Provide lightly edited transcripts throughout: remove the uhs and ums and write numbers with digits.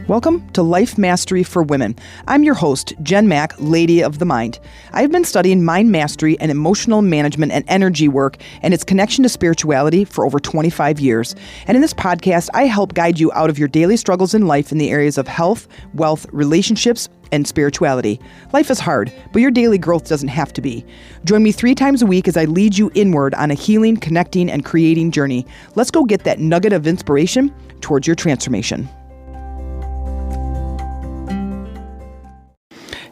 Welcome to Life Mastery for Women. I'm your host, Jen Mack, Lady of the Mind. I've been studying mind mastery and emotional management and energy work and its connection to spirituality for over 25 years. And in this podcast, I help guide you out of your daily struggles in life in the areas of health, wealth, relationships, and spirituality. Life is hard, but your daily growth doesn't have to be. Join me 3 times a week as I lead you inward on a healing, connecting, and creating journey. Let's go get that nugget of inspiration towards your transformation.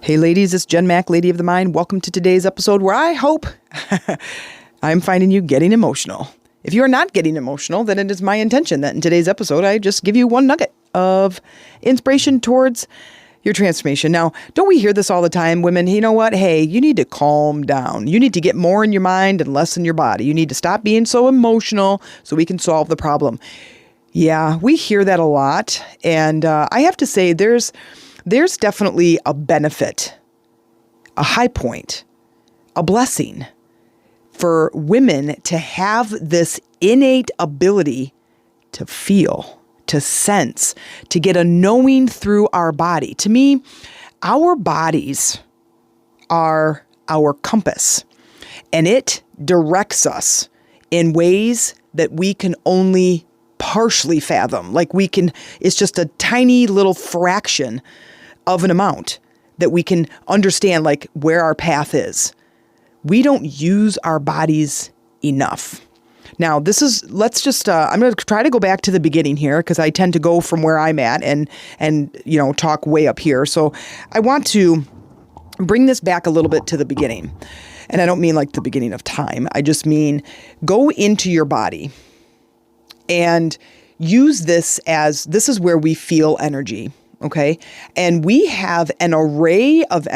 Hey ladies, it's Jen Mack, Lady of the Mind. Welcome to today's episode where I hope I'm finding you getting emotional. If you are not getting emotional, then it is my intention that in today's episode, I just give you one nugget of inspiration towards your transformation. Now, don't we hear this all the time, women? You know what? Hey, you need to calm down. You need to get more in your mind and less in your body. You need to stop being so emotional so we can solve the problem. Yeah, we hear that a lot. And I have to say, there's definitely a benefit, a high point, a blessing for women to have this innate ability to feel, to sense, to get a knowing through our body. To me, our bodies are our compass, and it directs us in ways that we can only partially fathom. It's just a tiny little fraction of an amount that we can understand, like where our path is. We don't use our bodies enough. Now, I'm going to try to go back to the beginning here because I tend to go from where I'm at and talk way up here. So I want to bring this back a little bit to the beginning. And I don't mean like the beginning of time. I just mean go into your body and use this is where we feel energy. Okay. And we have an array of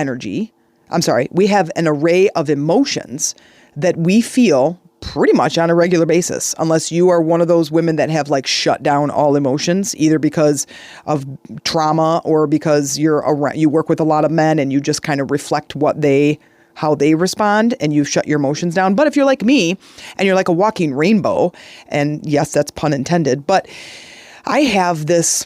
emotions that we feel pretty much on a regular basis, unless you are one of those women that have like shut down all emotions, either because of trauma or because you work with a lot of men and you just kind of reflect how they respond and you shut your emotions down. But if you're like me and you're like a walking rainbow, and yes, that's pun intended, but I have this,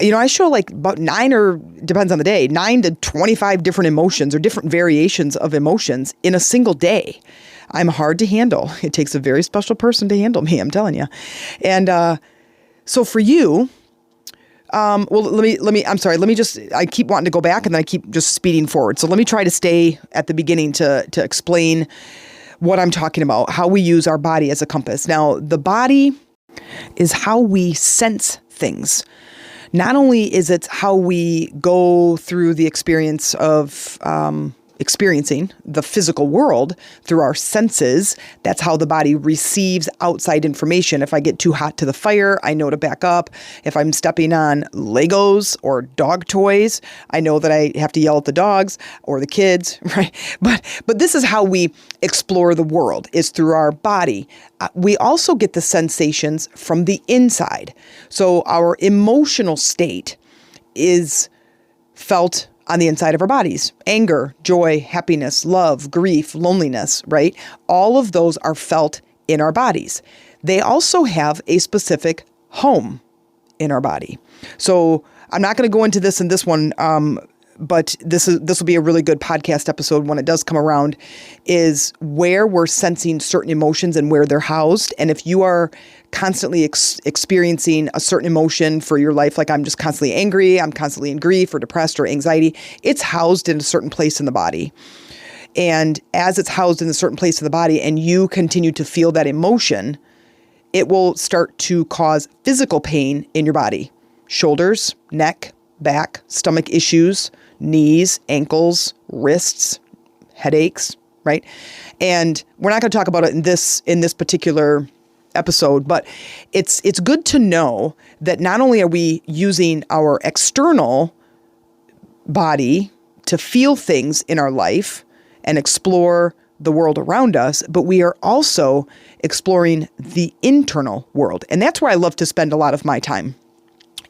I show like about 9 to 25 different emotions or different variations of emotions in a single day. I'm hard to handle. It takes a very special person to handle me, I'm telling you. And so for you, I keep wanting to go back and then I keep just speeding forward. So let me try to stay at the beginning to explain what I'm talking about, how we use our body as a compass. Now, the body is how we sense things. Not only is it how we go through the experience of experiencing the physical world through our senses, that's how the body receives outside information. If I get too hot to the fire, I know to back up. If I'm stepping on Legos or dog toys, I know that I have to yell at the dogs or the kids, right? But this is how we explore the world, is through our body. We also get the sensations from the inside. So our emotional state is felt on the inside of our bodies. Anger, joy, happiness, love, grief, loneliness, right? All of those are felt in our bodies. They also have a specific home in our body. So I'm not going to go into this in this one, but this will be a really good podcast episode when it does come around, is where we're sensing certain emotions and where they're housed. And if you are constantly experiencing a certain emotion for your life, like I'm just constantly angry, I'm constantly in grief or depressed or anxiety, it's housed in a certain place in the body. And as it's housed in a certain place in the body and you continue to feel that emotion, it will start to cause physical pain in your body. Shoulders, neck, back, stomach issues, knees, ankles, wrists, headaches, right? And we're not going to talk about it in this particular episode, but it's good to know that not only are we using our external body to feel things in our life and explore the world around us, but we are also exploring the internal world. And that's where I love to spend a lot of my time.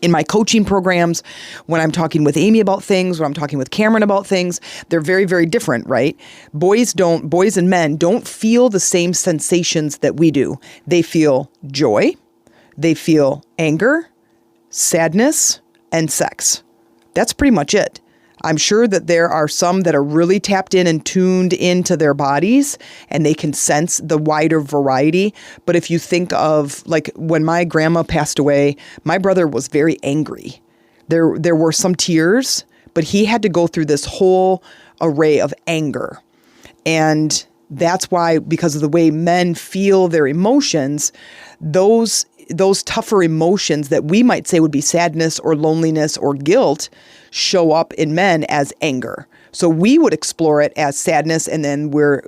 In my coaching programs, when I'm talking with Amy about things, when I'm talking with Cameron about things, they're very, very different, right? Boys and men don't feel the same sensations that we do. They feel joy, they feel anger, sadness, and sex. That's pretty much it. I'm sure that there are some that are really tapped in and tuned into their bodies and they can sense the wider variety. But if you think of like when my grandma passed away, my brother was very angry. There were some tears, but he had to go through this whole array of anger. And that's why, because of the way men feel their emotions, those tougher emotions that we might say would be sadness or loneliness or guilt show up in men as anger. So we would explore it as sadness, and then we're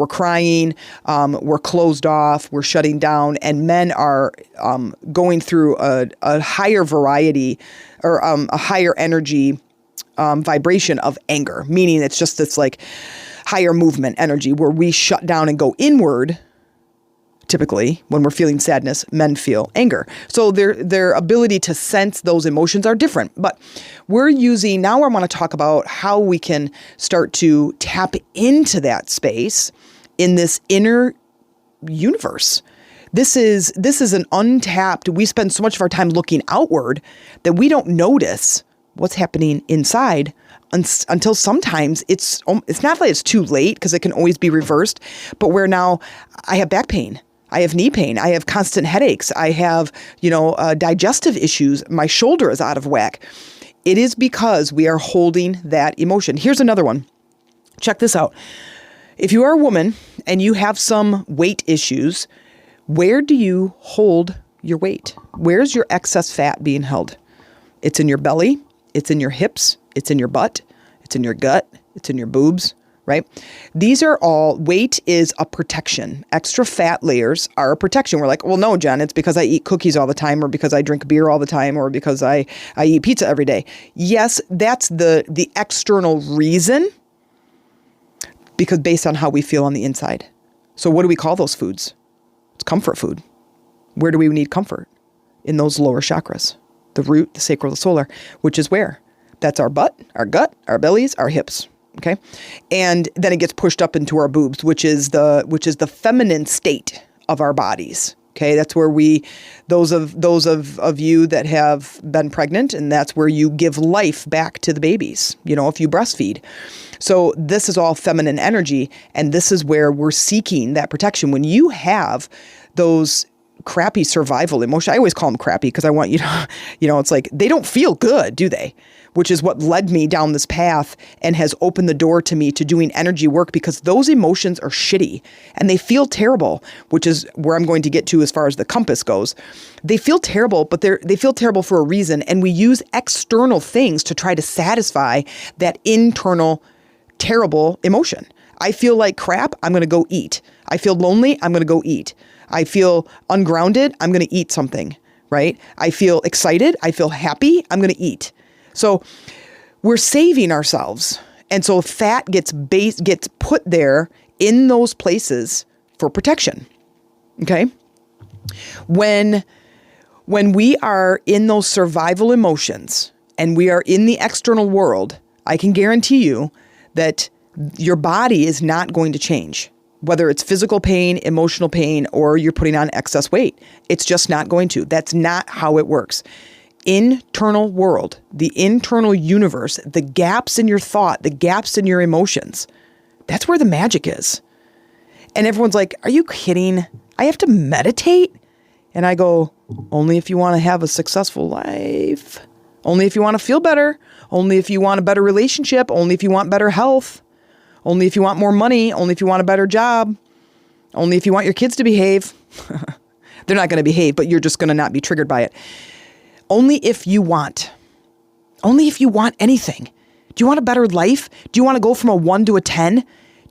crying, we're closed off, we're shutting down, and men are going through a higher variety or a higher energy vibration of anger, meaning it's just this like higher movement energy where we shut down and go inward. Typically, when we're feeling sadness, men feel anger. So their ability to sense those emotions are different. But now I want to talk about how we can start to tap into that space in this inner universe. This is an untapped, we spend so much of our time looking outward that we don't notice what's happening inside until sometimes it's not like it's too late, because it can always be reversed, but where now I have back pain. I have knee pain. I have constant headaches. I have, digestive issues. My shoulder is out of whack. It is because we are holding that emotion. Here's another one. Check this out. If you are a woman and you have some weight issues, where do you hold your weight? Where's your excess fat being held? It's in your belly. It's in your hips. It's in your butt. It's in your gut. It's in your boobs. Right? These are all, weight is a protection. Extra fat layers are a protection. We're like, well, no, Jen, it's because I eat cookies all the time, or because I drink beer all the time, or because I eat pizza every day. Yes, that's the external reason, because based on how we feel on the inside. So what do we call those foods? It's comfort food. Where do we need comfort? In those lower chakras, the root, the sacral, the solar, which is where? That's our butt, our gut, our bellies, our hips. Okay. And then it gets pushed up into our boobs, which is the feminine state of our bodies. Okay. That's where those of you that have been pregnant, and that's where you give life back to the babies, if you breastfeed. So this is all feminine energy. And this is where we're seeking that protection. When you have those crappy survival emotions, I always call them crappy because I want you to, it's like they don't feel good, do they? Which is what led me down this path and has opened the door to me to doing energy work, because those emotions are shitty and they feel terrible, which is where I'm going to get to as far as the compass goes. They feel terrible, but they feel terrible for a reason. And we use external things to try to satisfy that internal terrible emotion. I feel like crap, I'm going to go eat. I feel lonely, I'm going to go eat. I feel ungrounded, I'm going to eat something, right? I feel excited, I feel happy, I'm going to eat. So we're saving ourselves. And so fat gets put there in those places for protection. Okay? When we are in those survival emotions and we are in the external world, I can guarantee you that your body is not going to change. Whether it's physical pain, emotional pain, or you're putting on excess weight. It's just not going to. That's not how it works. Internal world, the internal universe, the gaps in your thought, the gaps in your emotions. That's where the magic is. And everyone's like, are you kidding? I have to meditate? And I go, only if you want to have a successful life. Only if you want to feel better. Only if you want a better relationship. Only if you want better health. Only if you want more money. Only if you want a better job. Only if you want your kids to behave. They're not going to behave, but you're just going to not be triggered by it. Only if you want. Only if you want anything. Do you want a better life? Do you want to go from a 1 to a 10? Do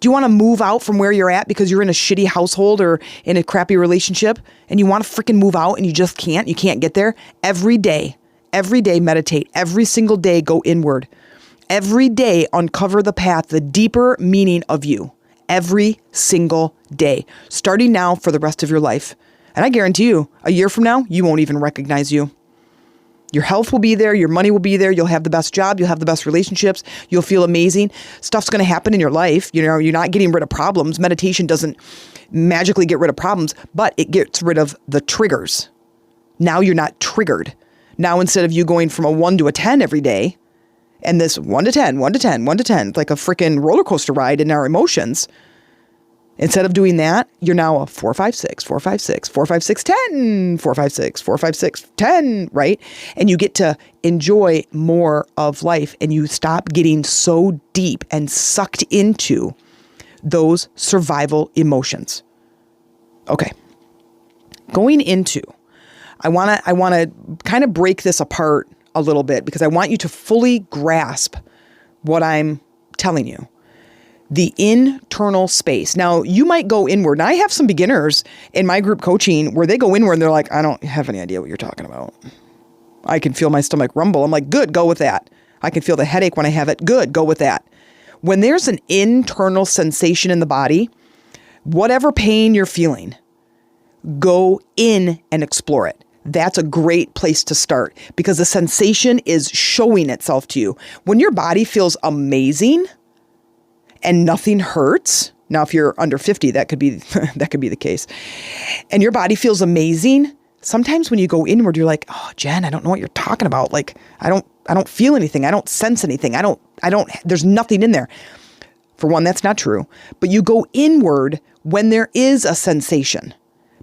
you want to move out from where you're at because you're in a shitty household or in a crappy relationship and you want to freaking move out and you just can't? You can't get there? Every day meditate. Every single day go inward. Every day uncover the path, the deeper meaning of you. Every single day. Starting now for the rest of your life. And I guarantee you, a year from now, you won't even recognize you. Your health will be there. Your money will be there. You'll have the best job. You'll have the best relationships. You'll feel amazing. Stuff's going to happen in your life. You're not getting rid of problems. Meditation doesn't magically get rid of problems, but it gets rid of the triggers. Now you're not triggered. Now, instead of you going from a 1 to a 10 every day, and this 1 to 10, 1 to 10, 1 to 10, like a freaking roller coaster ride in our emotions, instead of doing that, you're now a 4, 5, 6, 4, 5, 6, 4, 5, 6, 10, 4, 5, 6, 4, 5, 6, 10, right? And you get to enjoy more of life, and you stop getting so deep and sucked into those survival emotions. Okay. Going into, I want to kind of break this apart a little bit because I want you to fully grasp what I'm telling you. The internal space. Now, you might go inward. And I have some beginners in my group coaching where they go inward and they're like, I don't have any idea what you're talking about. I can feel my stomach rumble. I'm like, good, go with that. I can feel the headache when I have it. Good, go with that. When there's an internal sensation in the body, whatever pain you're feeling, go in and explore it. That's a great place to start because the sensation is showing itself to you. When your body feels amazing and nothing hurts. Now, if you're under 50, that could be the case. And your body feels amazing. Sometimes when you go inward, you're like, oh, Jen, I don't know what you're talking about. Like, I don't feel anything. I don't sense anything. There's nothing in there. For one, that's not true. But you go inward when there is a sensation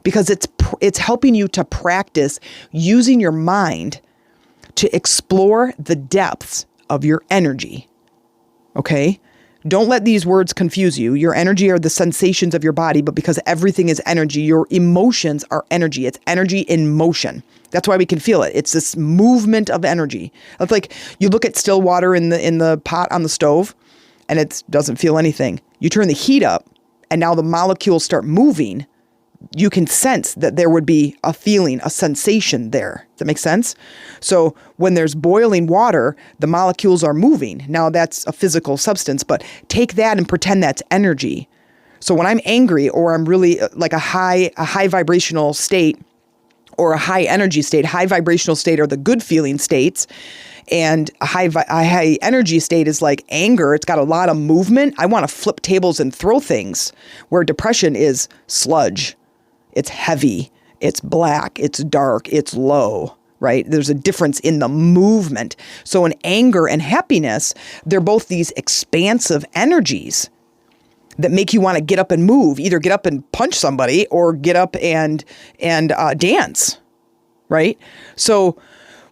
because it's helping you to practice using your mind to explore the depths of your energy. Okay? Don't let these words confuse you. Your energy are the sensations of your body, but because everything is energy, your emotions are energy. It's energy in motion. That's why we can feel it. It's this movement of energy. It's like you look at still water in the pot on the stove and it doesn't feel anything. You turn the heat up and now the molecules start moving. You can sense that there would be a feeling, a sensation there. Does that make sense? So when there's boiling water, the molecules are moving. Now that's a physical substance, but take that and pretend that's energy. So when I'm angry or I'm really like a high vibrational state or a high energy state, high vibrational state are the good feeling states. And a high energy state is like anger. It's got a lot of movement. I want to flip tables and throw things, where depression is sludge. It's heavy, it's black, it's dark, it's low, right? There's a difference in the movement. So in anger and happiness, they're both these expansive energies that make you want to get up and move, either get up and punch somebody or get up and dance, right? So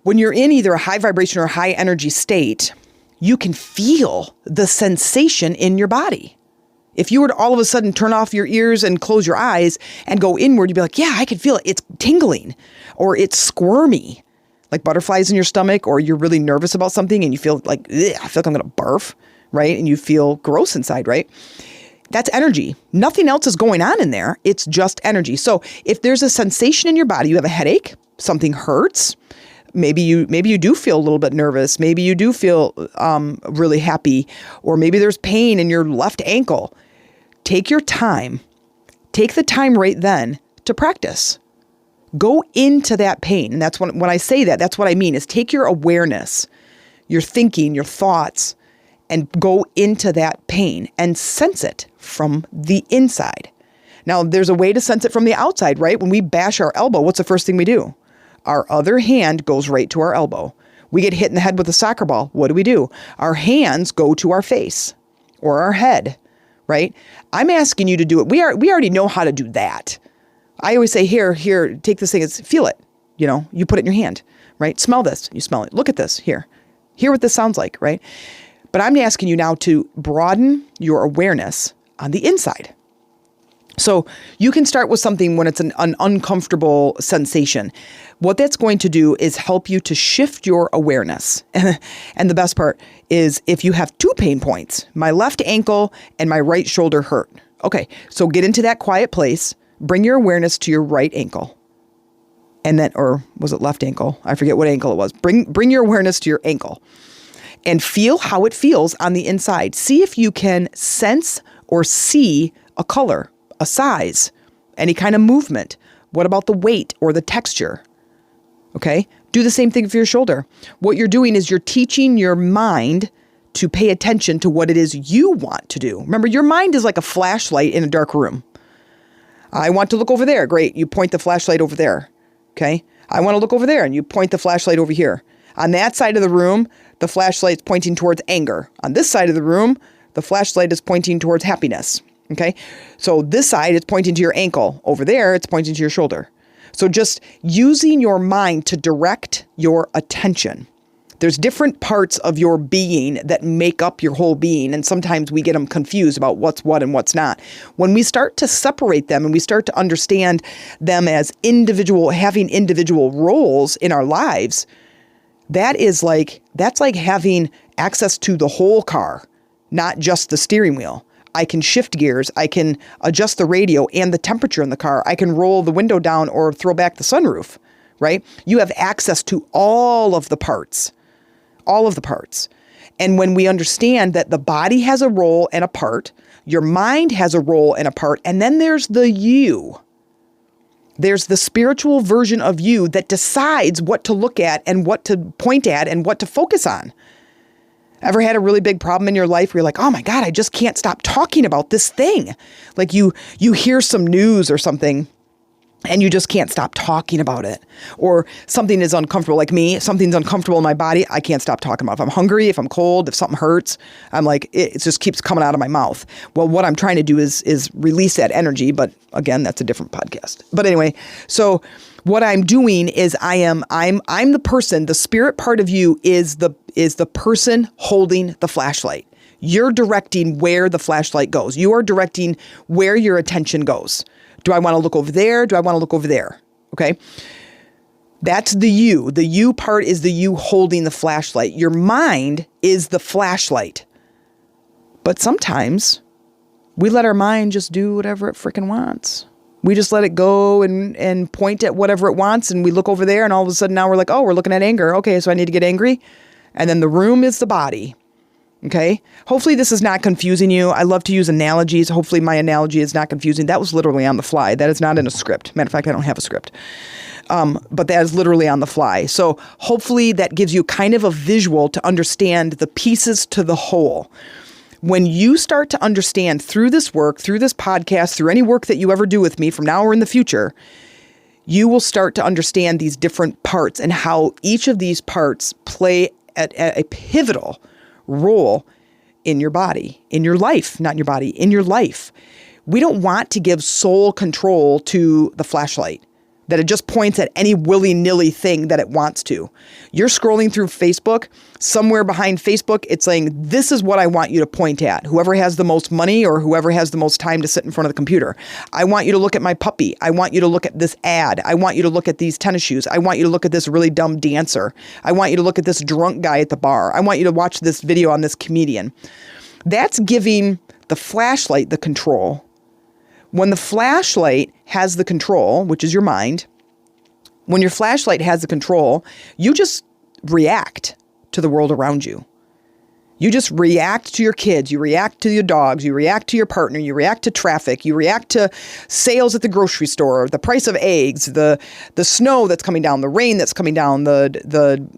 when you're in either a high vibration or high energy state, you can feel the sensation in your body. If you were to all of a sudden turn off your ears and close your eyes and go inward, you'd be like, yeah, I can feel it. It's tingling or it's squirmy, like butterflies in your stomach, or you're really nervous about something and you feel like, I feel like I'm going to barf, right? And you feel gross inside, right? That's energy. Nothing else is going on in there. It's just energy. So if there's a sensation in your body, you have a headache, something hurts, maybe you do feel a little bit nervous. Maybe you do feel really happy, or maybe there's pain in your left ankle. Take your time. Take the time right then to practice. Go into that pain. And that's when I say that, that's what I mean is take your awareness, your thinking, your thoughts, and go into that pain and sense it from the inside. Now, there's a way to sense it from the outside, right? When we bash our elbow, what's the first thing we do? Our other hand goes right to our elbow. We get hit in the head with a soccer ball. What do? Our hands go to our face or our head, right? I'm asking you to do it. We already know how to do that. I always say, here, take this thing, feel it. You put it in your hand, right? Smell this, you smell it. Look at this, here. Hear what this sounds like, right? But I'm asking you now to broaden your awareness on the inside. So you can start with something when it's an uncomfortable sensation. What that's going to do is help you to shift your awareness. And the best part is if you have two pain points, my left ankle and my right shoulder hurt. Okay, so get into that quiet place, bring your awareness to your right ankle. And then, or was it left ankle? I forget what ankle it was. Bring your awareness to your ankle and feel how it feels on the inside. See if you can sense or see a color, a size, any kind of movement. What about the weight or the texture? Okay, do the same thing for your shoulder. What you're doing is you're teaching your mind to pay attention to what it is you want to do. Remember, your mind is like a flashlight in a dark room. I want to look over there. Great. You point the flashlight over there. Okay. I want to look over there, and you point the flashlight over here. On that side of the room, the flashlight's pointing towards anger. On this side of the room, the flashlight is pointing towards happiness. Okay. So this side is pointing to your ankle. Over there, it's pointing to your shoulder. So just using your mind to direct your attention. There's different parts of your being that make up your whole being, and sometimes we get them confused about what's what and what's not. When we start to separate them and we start to understand them as having individual roles in our lives, that's like having access to the whole car, not just the steering wheel. I can shift gears. I can adjust the radio and the temperature in the car. I can roll the window down or throw back the sunroof, right? You have access to all of the parts. And when we understand that the body has a role and a part, your mind has a role and a part, and then there's the you. There's the spiritual version of you that decides what to look at and what to point at and what to focus on. Ever had a really big problem in your life where you're like, oh my God, I just can't stop talking about this thing? Like you hear some news or something and you just can't stop talking about it. Or something is uncomfortable, like me, something's uncomfortable in my body, I can't stop talking about it. If I'm hungry, if I'm cold, if something hurts, I'm like, it just keeps coming out of my mouth. Well, what I'm trying to do is release that energy, but again, that's a different podcast. But anyway, so what I'm doing is I'm the person, the spirit part of you is the person holding the flashlight. You're directing where the flashlight goes. You are directing where your attention goes. Do I want to look over there? Do I want to look over there? Okay. That's the you. The you part is the you holding the flashlight. Your mind is the flashlight. But sometimes we let our mind just do whatever it freaking wants. We just let it go and point at whatever it wants. And we look over there and all of a sudden now we're like, oh, we're looking at anger. Okay, so I need to get angry. And then the room is the body. Okay. Hopefully this is not confusing you. I love to use analogies. Hopefully my analogy is not confusing. That was literally on the fly. That is not in a script. Matter of fact, I don't have a script. But that is literally on the fly. So hopefully that gives you kind of a visual to understand the pieces to the whole. When you start to understand through this work, through this podcast, through any work that you ever do with me from now or in the future, you will start to understand these different parts and how each of these parts play at a pivotal role in your body, in your life, not in your body, in your life. We don't want to give sole control to the flashlight, that it just points at any willy-nilly thing that it wants to. You're scrolling through Facebook, somewhere behind Facebook, it's saying, this is what I want you to point at. Whoever has the most money or whoever has the most time to sit in front of the computer. I want you to look at my puppy. I want you to look at this ad. I want you to look at these tennis shoes. I want you to look at this really dumb dancer. I want you to look at this drunk guy at the bar. I want you to watch this video on this comedian. That's giving the flashlight the control. When the flashlight has the control, which is your mind, when your flashlight has the control, you just react to the world around you. You just react to your kids. You react to your dogs. You react to your partner. You react to traffic. You react to sales at the grocery store, the price of eggs, the snow that's coming down, the rain that's coming down, the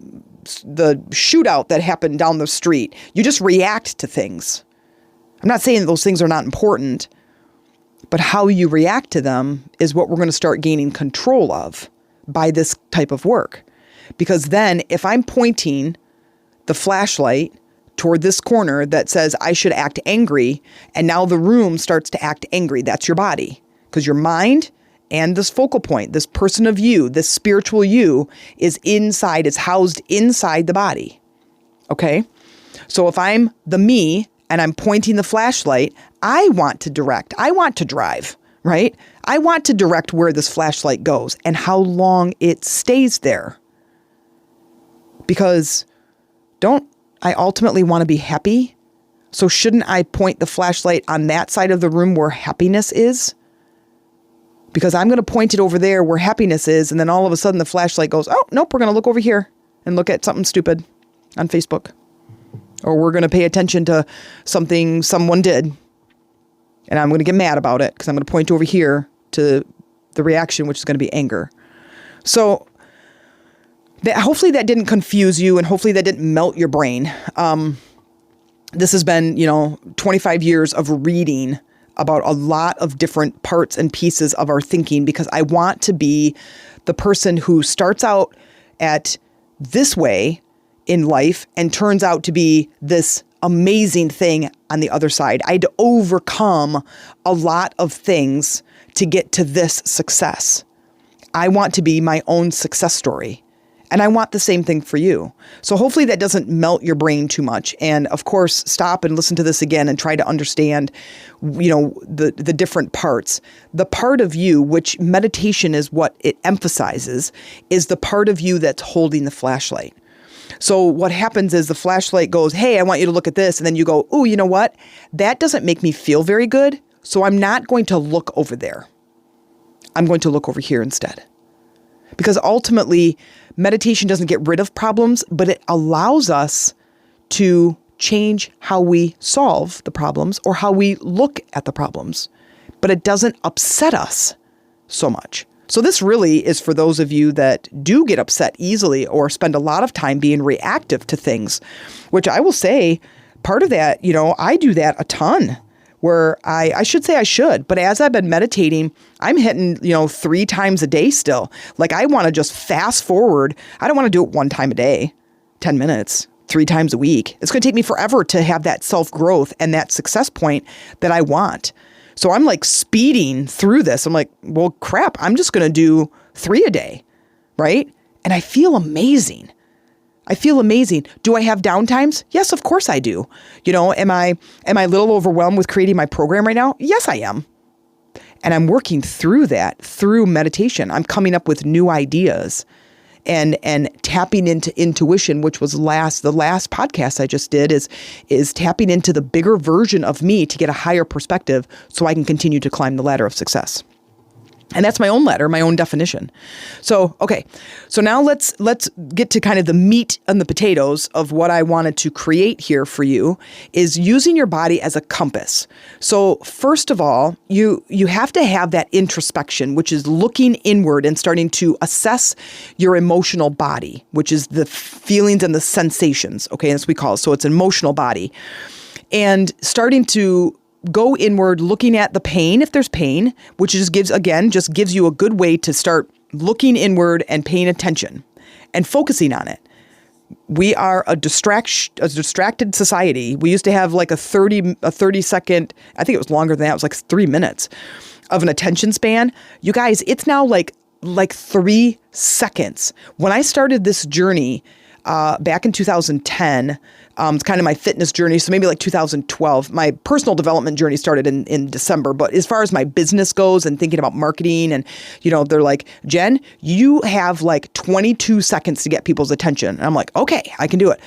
shootout that happened down the street. You just react to things. I'm not saying that those things are not important, but how you react to them is what we're going to start gaining control of by this type of work. Because then if I'm pointing the flashlight toward this corner that says I should act angry, and now the room starts to act angry, that's your body. Because your mind and this focal point, this person of you, this spiritual you is housed inside the body. Okay? So if I'm the me and I'm pointing the flashlight, I want to direct. I want to drive, right? I want to direct where this flashlight goes and how long it stays there. Because don't I ultimately want to be happy? So shouldn't I point the flashlight on that side of the room where happiness is? Because I'm going to point it over there where happiness is, and then all of a sudden the flashlight goes, oh, nope, we're going to look over here and look at something stupid on Facebook. Or we're going to pay attention to something someone did. And I'm going to get mad about it because I'm going to point over here to the reaction, which is going to be anger. So hopefully that didn't confuse you, and hopefully that didn't melt your brain. This has been, 25 years of reading about a lot of different parts and pieces of our thinking, because I want to be the person who starts out at this way in life and turns out to be this amazing thing on the other side. I had to overcome a lot of things to get to this success. I want to be my own success story. And I want the same thing for you. So hopefully that doesn't melt your brain too much. And of course, stop and listen to this again and try to understand, the different parts. The part of you, which meditation is what it emphasizes, is the part of you that's holding the flashlight. So what happens is the flashlight goes, hey, I want you to look at this. And then you go, oh, you know what? That doesn't make me feel very good. So I'm not going to look over there. I'm going to look over here instead. Because ultimately, meditation doesn't get rid of problems, but it allows us to change how we solve the problems or how we look at the problems. But it doesn't upset us so much. So this really is for those of you that do get upset easily or spend a lot of time being reactive to things, which I will say part of that, I do that a ton. Where I should say I should, but as I've been meditating, I'm hitting, 3 times a day still. Like I want to just fast forward. I don't want to do it 1 time a day, 10 minutes, 3 times a week. It's going to take me forever to have that self-growth and that success point that I want. So I'm like speeding through this. I'm like, well, crap, I'm just going to do 3 a day, right? And I feel amazing. Do I have downtimes? Yes, of course I do. Am I a little overwhelmed with creating my program right now? Yes, I am. And I'm working through that through meditation. I'm coming up with new ideas and tapping into intuition, which was the last podcast I just did is tapping into the bigger version of me to get a higher perspective so I can continue to climb the ladder of success. And that's my own ladder, my own definition. So, okay. So now let's get to kind of the meat and the potatoes of what I wanted to create here for you is using your body as a compass. So first of all, you have to have that introspection, which is looking inward and starting to assess your emotional body, which is the feelings and the sensations. Okay. That's what we call it. So it's an emotional body. And starting to go inward, looking at the pain, if there's pain, which just gives you a good way to start looking inward and paying attention and focusing on it. We are a distracted society. We used to have like a 30 second, I think it was longer than that. It was like 3 minutes of an attention span. You guys, it's now like 3 seconds. When I started this journey, back in 2010, it's kind of my fitness journey. So maybe like 2012, my personal development journey started in December. But as far as my business goes and thinking about marketing and, they're like, Jen, you have like 22 seconds to get people's attention. And I'm like, okay, I can do it.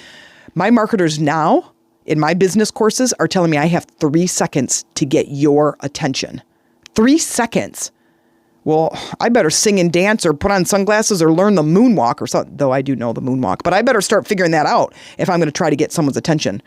My marketers now in my business courses are telling me I have 3 seconds to get your attention. 3 seconds. Well, I better sing and dance or put on sunglasses or learn the moonwalk or something, though I do know the moonwalk, but I better start figuring that out if I'm going to try to get someone's attention.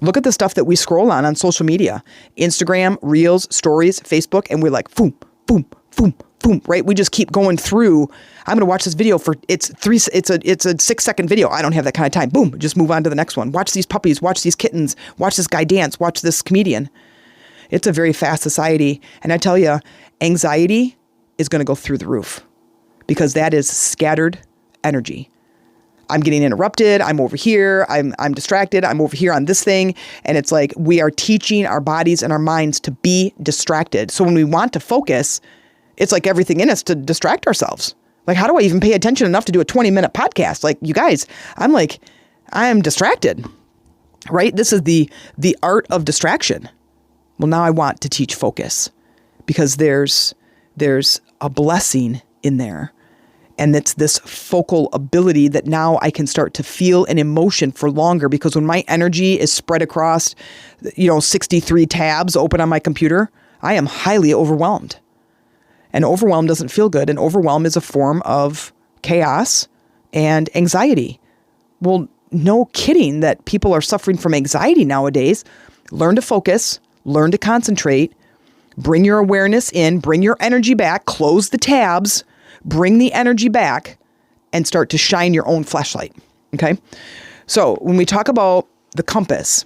Look at the stuff that we scroll on social media, Instagram, Reels, Stories, Facebook, and we're like, boom, boom, boom, boom, right? We just keep going through. I'm going to watch this video it's a 6-second video. I don't have that kind of time. Boom, just move on to the next one. Watch these puppies, watch these kittens, watch this guy dance, watch this comedian. It's a very fast society. And I tell you, anxiety is going to go through the roof because that is scattered energy. I'm getting interrupted. I'm over here. I'm distracted. I'm over here on this thing. And it's like we are teaching our bodies and our minds to be distracted. So when we want to focus, it's like everything in us to distract ourselves. Like, how do I even pay attention enough to do a 20-minute podcast? Like, you guys, I am distracted, right? This is the art of distraction. Well, now I want to teach focus because there's a blessing in there. And it's this focal ability that now I can start to feel an emotion for longer because when my energy is spread across, 63 tabs open on my computer, I am highly overwhelmed. And overwhelm doesn't feel good. And overwhelm is a form of chaos and anxiety. Well, no kidding that people are suffering from anxiety nowadays. Learn to focus, learn to concentrate, bring your awareness in, bring your energy back, close the tabs, bring the energy back, and start to shine your own flashlight. Okay? So when we talk about the compass,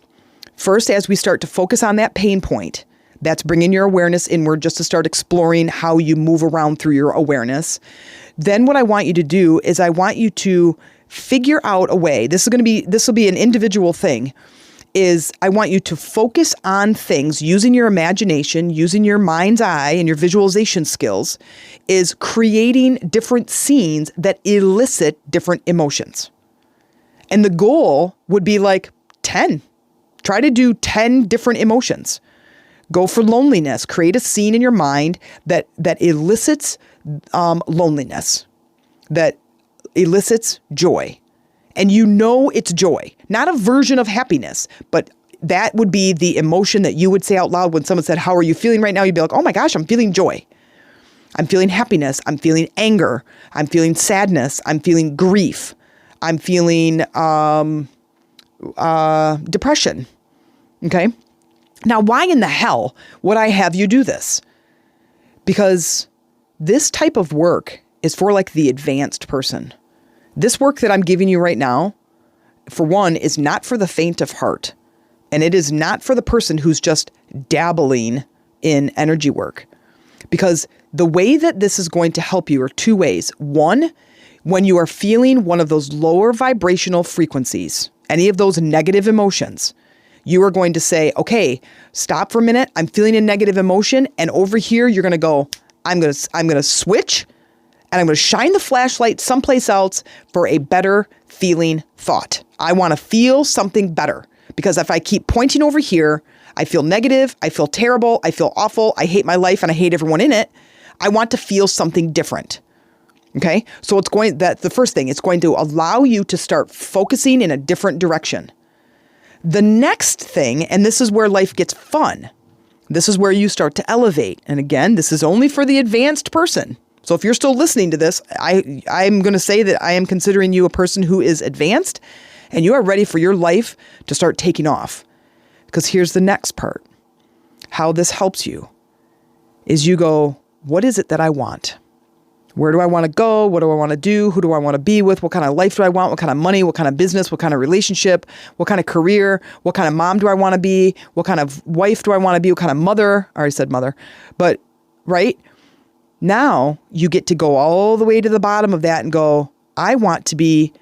first, as we start to focus on that pain point, That's bringing your awareness inward just to start exploring how you move around through your awareness. Then what I want you to do is I want you to figure out a way. This will be an individual thing. Is I want you to focus on things using your imagination, using your mind's eye and your visualization skills, is creating different scenes that elicit different emotions. And the goal would be like 10. Try to do 10 different emotions. Go for loneliness. Create a scene in your mind that elicits loneliness, that elicits joy. And you know it's joy, not a version of happiness, but that would be the emotion that you would say out loud when someone said, how are you feeling right now? You'd be like, oh my gosh, I'm feeling joy. I'm feeling happiness. I'm feeling anger. I'm feeling sadness. I'm feeling grief. I'm feeling depression. Okay. Now, why in the hell would I have you do this? Because this type of work is for like the advanced person. This work that I'm giving you right now, for one, is not for the faint of heart. And it is not for the person who's just dabbling in energy work. Because the way that this is going to help you are two ways. One, when you are feeling one of those lower vibrational frequencies, any of those negative emotions, you are going to say, okay, stop for a minute. I'm feeling a negative emotion. And over here, you're going to go, I'm going to switch. And I'm going to shine the flashlight someplace else for a better feeling thought. I want to feel something better, because if I keep pointing over here, I feel negative, I feel terrible, I feel awful, I hate my life and I hate everyone in it. I want to feel something different. Okay? So the first thing, it's going to allow you to start focusing in a different direction. The next thing, and this is where life gets fun. This is where you start to elevate. And again, this is only for the advanced person. So if you're still listening to this, I'm going to say that I am considering you a person who is advanced and you are ready for your life to start taking off. Because here's the next part. How this helps you is you go, what is it that I want? Where do I want to go? What do I want to do? Who do I want to be with? What kind of life do I want? What kind of money? What kind of business? What kind of relationship? What kind of career? What kind of mom do I want to be? What kind of wife do I want to be? What kind of mother? I already said mother. But, right? Now you get to go all the way to the bottom of that and go, I want to be,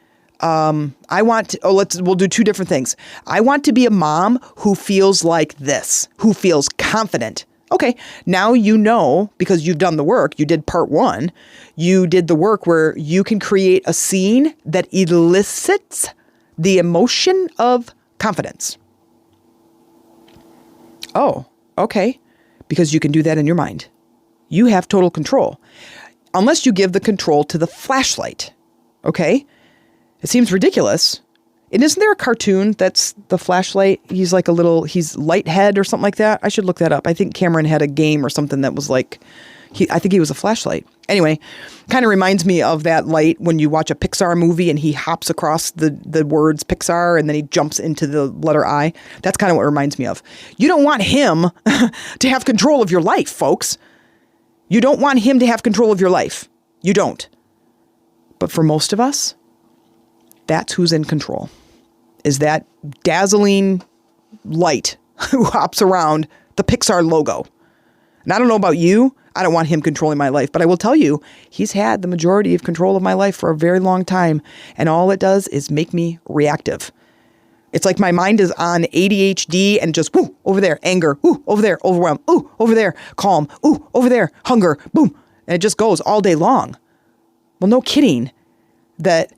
we'll do two different things. I want to be a mom who feels like this, who feels confident. Okay. Now, you know, because you've done the work, you did part one, you did the work where you can create a scene that elicits the emotion of confidence. Oh, okay. Because you can do that in your mind. You have total control, unless you give the control to the flashlight. Okay? It seems ridiculous. And isn't there a cartoon that's the flashlight? He's like he's Lighthead or something like that. I should look that up. I think Cameron had a game or something that was like, I think he was a flashlight. Anyway, kind of reminds me of that light when you watch a Pixar movie and he hops across the words Pixar and then he jumps into the letter I. That's kind of what it reminds me of. You don't want him to have control of your life, folks. You don't want him to have control of your life. You don't. But for most of us, that's who's in control, is that dazzling light who hops around the Pixar logo. And I don't know about you. I don't want him controlling my life, but I will tell you, he's had the majority of control of my life for a very long time. And all it does is make me reactive. It's like my mind is on ADHD and just, whoo, over there, anger, ooh, over there, overwhelm, ooh, over there, calm, ooh, over there, hunger, boom. And it just goes all day long. Well, no kidding that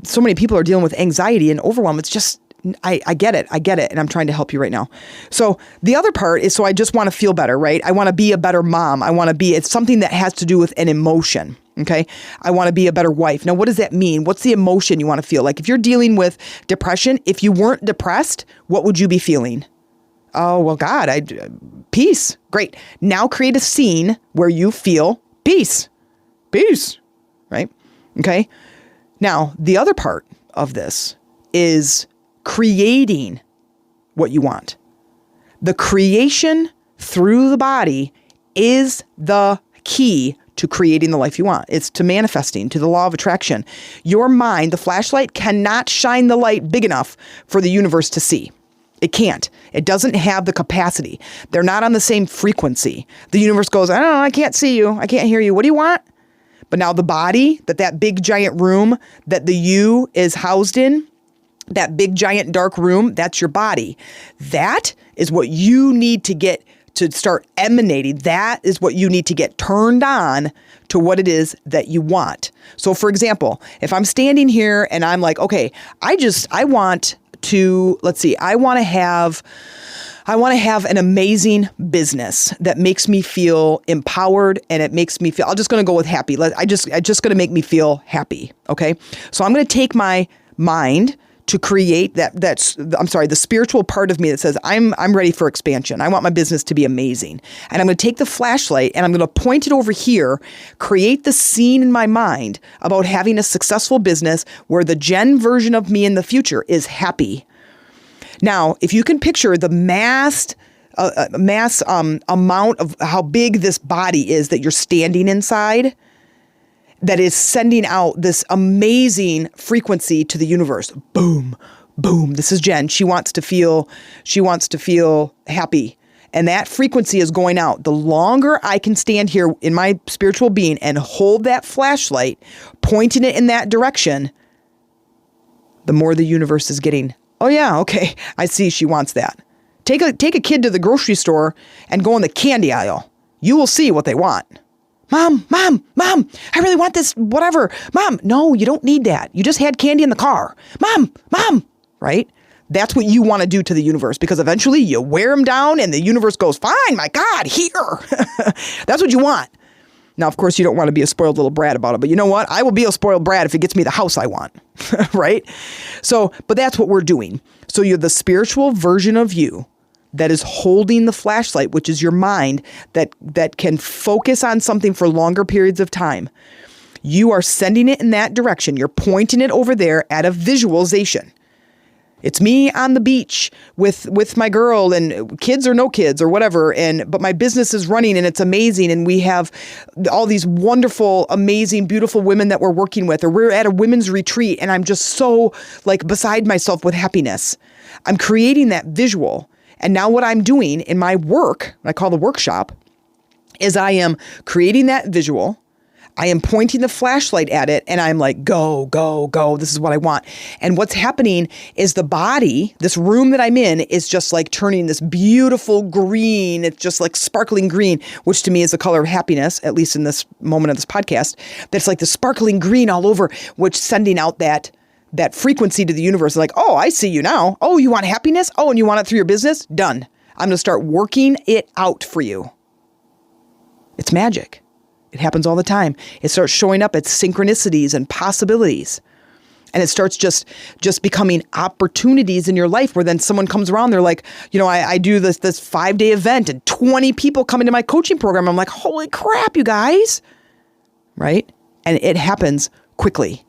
so many people are dealing with anxiety and overwhelm. It's just, I get it. And I'm trying to help you right now. So the other part is, so I just want to feel better, right? I want to be a better mom. It's something that has to do with an emotion. Okay. I want to be a better wife. Now, what does that mean? What's the emotion you want to feel? Like if you're dealing with depression, if you weren't depressed, what would you be feeling? Oh, well, God, peace. Great. Now create a scene where you feel peace. Peace. Right. Okay. Now, the other part of this is creating what you want. The creation through the body is the key to creating the life you want. It's to manifesting, to the law of attraction. Your mind, the flashlight, cannot shine the light big enough for the universe to see. It can't. It doesn't have the capacity. They're not on the same frequency. The universe goes, I don't know, I can't see you. I can't hear you. What do you want? But now the body, that big giant room that the you is housed in, that big giant dark room, that's your body. That is what you need to get to start emanating. That is what you need to get turned on to what it is that you want. So for example, if I'm standing here and I'm like, okay, I want to have an amazing business that makes me feel empowered, and it makes me feel, I'm just going to go with happy. I just going to make me feel happy. Okay. So I'm going to take my mind to create the spiritual part of me that says, I'm ready for expansion. I want my business to be amazing. And I'm going to take the flashlight and I'm going to point it over here, create the scene in my mind about having a successful business where the Jen version of me in the future is happy. Now, if you can picture the mass amount of how big this body is that you're standing inside, that is sending out this amazing frequency to the universe. Boom, boom. This is Jen. She wants to feel happy. And that frequency is going out. The longer I can stand here in my spiritual being and hold that flashlight, pointing it in that direction, the more the universe is getting, oh yeah, okay, I see she wants that. Take a kid to the grocery store and go in the candy aisle. You will see what they want. Mom, I really want this, whatever. Mom, no, you don't need that. You just had candy in the car. Mom, right? That's what you want to do to the universe, because eventually you wear them down and the universe goes, fine, my God, here. That's what you want. Now, of course, you don't want to be a spoiled little brat about it, but you know what? I will be a spoiled brat if it gets me the house I want, right? So, but that's what we're doing. So you're the spiritual version of you that is holding the flashlight, which is your mind, that can focus on something for longer periods of time. You are sending it in that direction. You're pointing it over there at a visualization. It's me on the beach with my girl, and kids or no kids or whatever. But my business is running and it's amazing. And we have all these wonderful, amazing, beautiful women that we're working with, or we're at a women's retreat. And I'm just so beside myself with happiness. I'm creating that visual. And now what I'm doing in my work, I call the workshop, is I am creating that visual. I am pointing the flashlight at it and I'm like, go, go, go. This is what I want. And what's happening is the body, this room that I'm in, is just turning this beautiful green. It's just sparkling green, which to me is the color of happiness, at least in this moment of this podcast. That's the sparkling green all over, which sending out that frequency to the universe. Oh, I see you now. Oh, you want happiness? Oh, and you want it through your business? Done. I'm going to start working it out for you. It's magic. It happens all the time. It starts showing up as synchronicities and possibilities. And it starts just becoming opportunities in your life where then someone comes around. They're like, I do this 5-day event and 20 people come into my coaching program. I'm like, holy crap, you guys. Right? And it happens quickly.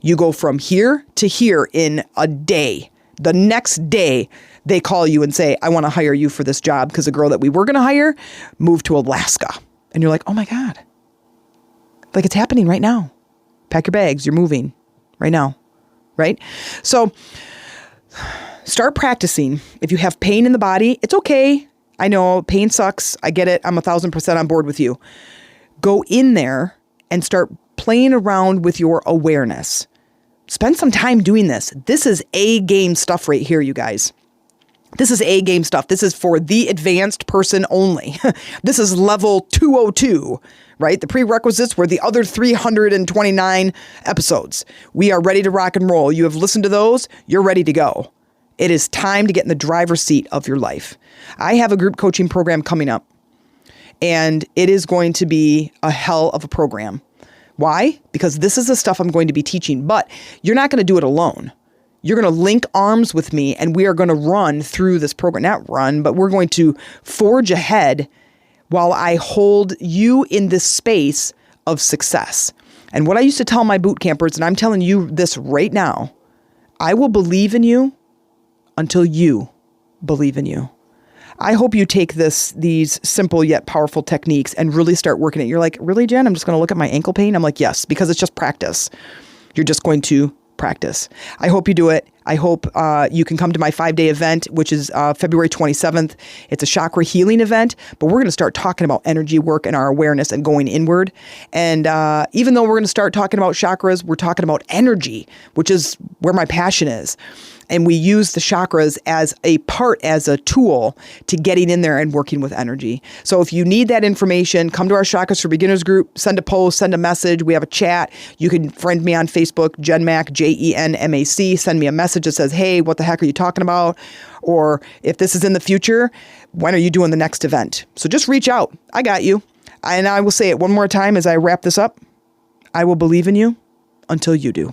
You go from here to here in a day. The next day, they call you and say, I want to hire you for this job because the girl that we were going to hire moved to Alaska. And you're like, oh my God. It's happening right now. Pack your bags. You're moving right now. Right? So start practicing. If you have pain in the body, it's okay. I know pain sucks. I get it. I'm 1,000% on board with you. Go in there and start playing around with your awareness. Spend some time doing this. This is A-game stuff right here, you guys. This is A-game stuff. This is for the advanced person only. This is level 202, right? The prerequisites were the other 329 episodes. We are ready to rock and roll. You have listened to those. You're ready to go. It is time to get in the driver's seat of your life. I have a group coaching program coming up, and it is going to be a hell of a program. Why? Because this is the stuff I'm going to be teaching, but you're not going to do it alone. You're going to link arms with me and we are going to run through this program. Not run, but we're going to forge ahead while I hold you in this space of success. And what I used to tell my boot campers, and I'm telling you this right now, I will believe in you until you believe in you. I hope you take these simple yet powerful techniques and really start working it. You're like, really, Jen? I'm just going to look at my ankle pain? I'm like, yes, because it's just practice. You're just going to practice. I hope you do it. I hope you can come to my 5-day event, which is February 27th. It's a chakra healing event, but we're going to start talking about energy work and our awareness and going inward. And even though we're going to start talking about chakras, we're talking about energy, which is where my passion is. And we use the chakras as a tool to getting in there and working with energy. So if you need that information, come to our Chakras for Beginners group, send a post, send a message. We have a chat. You can friend me on Facebook, Jen Mac, JENMAC. Send me a message that says, hey, what the heck are you talking about? Or if this is in the future, when are you doing the next event? So just reach out. I got you. And I will say it one more time as I wrap this up. I will believe in you until you do.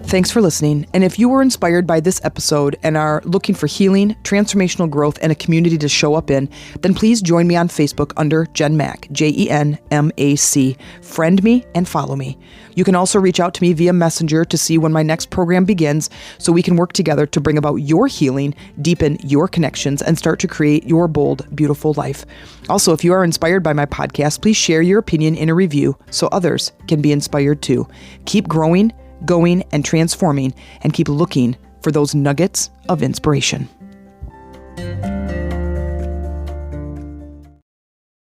Thanks for listening. And if you were inspired by this episode and are looking for healing, transformational growth, and a community to show up in, then please join me on Facebook under Jen Mac, JENMAC. Friend me and follow me. You can also reach out to me via Messenger to see when my next program begins so we can work together to bring about your healing, deepen your connections, and start to create your bold, beautiful life. Also, if you are inspired by my podcast, please share your opinion in a review so others can be inspired too. Keep growing, going, and transforming, and keep looking for those nuggets of inspiration.